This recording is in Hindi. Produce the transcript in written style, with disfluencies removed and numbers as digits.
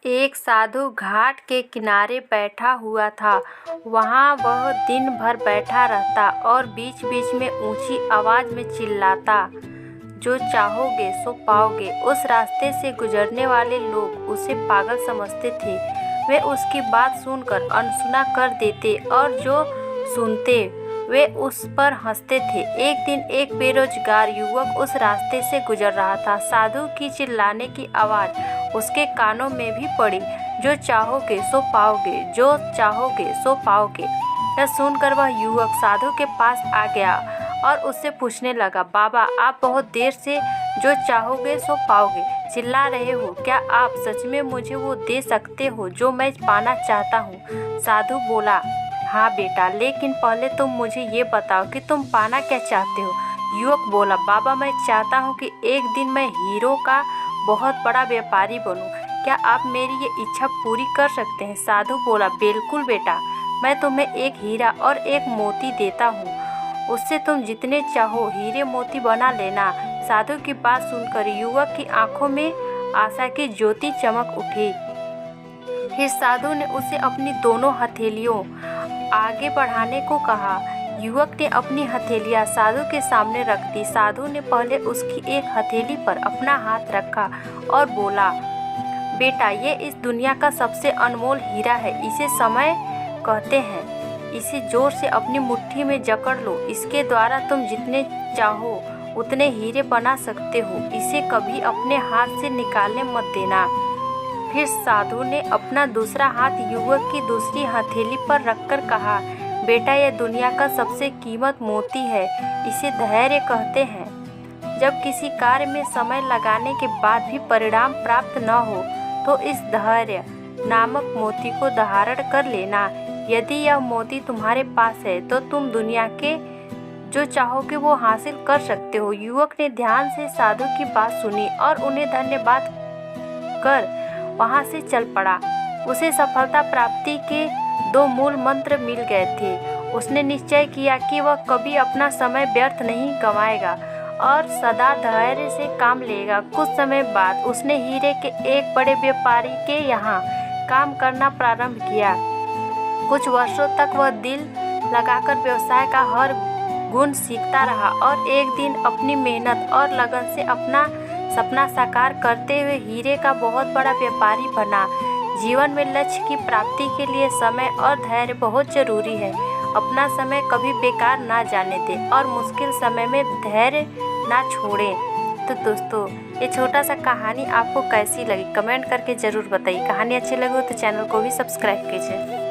एक साधु घाट के किनारे बैठा हुआ था। वहाँ वह दिन भर बैठा रहता और बीच-बीच में ऊंची आवाज में चिल्लाता, जो चाहोगे सो पाओगे। उस रास्ते से गुजरने वाले लोग उसे पागल समझते थे। वे उसकी बात सुनकर अनसुना कर देते और जो सुनते वे उस पर हंसते थे। एक दिन एक बेरोजगार युवक उस रास्ते से गुजर रहा था। साधु की चिल्लाने की आवाज उसके कानों में भी पड़ी, जो चाहोगे सो पाओगे, जो चाहोगे सो पाओगे। यह सुनकर वह युवक साधु के पास आ गया और उससे पूछने लगा, बाबा, आप बहुत देर से जो चाहोगे सो पाओगे चिल्ला रहे हो। क्या आप सच में मुझे वो दे सकते हो जो मैं पाना चाहता हूँ? साधु बोला, हाँ बेटा, लेकिन पहले तुम मुझे ये बताओ कि तुम पाना क्या चाहते हो। युवक बोला, बाबा, मैं चाहता हूँ कि एक दिन मैं हीरो का बहुत बड़ा व्यापारी बनूं। क्या आप मेरी ये इच्छा पूरी कर सकते हैं? साधु बोला, बिल्कुल बेटा, मैं तुम्हें एक हीरा और एक मोती देता हूँ। उससे तुम जितने चाहो हीरे मोती बना लेना। साधु की बात सुनकर युवक की आंखों में आशा की ज्योति चमक उठी। फिर साधु ने उसे अपनी दोनों हथेलियों आगे बढ़ाने को कहा। युवक ने अपनी हथेलियां साधु के सामने रख दी। साधु ने पहले उसकी एक हथेली पर अपना हाथ रखा और बोला, बेटा, ये इस दुनिया का सबसे अनमोल हीरा है। इसे समय कहते हैं। इसे जोर से अपनी मुट्ठी में जकड़ लो। इसके द्वारा तुम जितने चाहो उतने हीरे बना सकते हो। इसे कभी अपने हाथ से निकालने मत देना। फिर साधु ने अपना दूसरा हाथ युवक की दूसरी हथेली पर रखकर कहा, बेटा, यह दुनिया का सबसे कीमती मोती है। इसे धैर्य कहते हैं। जब किसी कार्य में समय लगाने के बाद भी परिणाम प्राप्त न हो तो इस धैर्य नामक मोती को धारण कर लेना। यदि यह मोती तुम्हारे पास है तो तुम दुनिया के जो चाहोगे वो हासिल कर सकते हो। युवक ने ध्यान से साधु की बात सुनी और उन्हें धन्यवाद कर वहां से चल पड़ा। उसे सफलता प्राप्ति के 2 मूल मंत्र मिल गए थे। उसने निश्चय किया कि वह कभी अपना समय व्यर्थ नहीं गंवाएगा और सदा धैर्य से काम लेगा। कुछ समय बाद उसने हीरे के एक बड़े व्यापारी के यहाँ काम करना प्रारंभ किया। कुछ वर्षों तक वह दिल लगाकर व्यवसाय का हर गुण सीखता रहा और एक दिन अपनी मेहनत और लगन से अपना सपना साकार करते हुए हीरे का बहुत बड़ा व्यापारी बना। जीवन में लक्ष्य की प्राप्ति के लिए समय और धैर्य बहुत जरूरी है। अपना समय कभी बेकार ना जाने दें और मुश्किल समय में धैर्य ना छोड़ें। तो दोस्तों, ये छोटा सा कहानी आपको कैसी लगी कमेंट करके ज़रूर बताइए। कहानी अच्छी लगी हो तो चैनल को भी सब्सक्राइब कीजिए।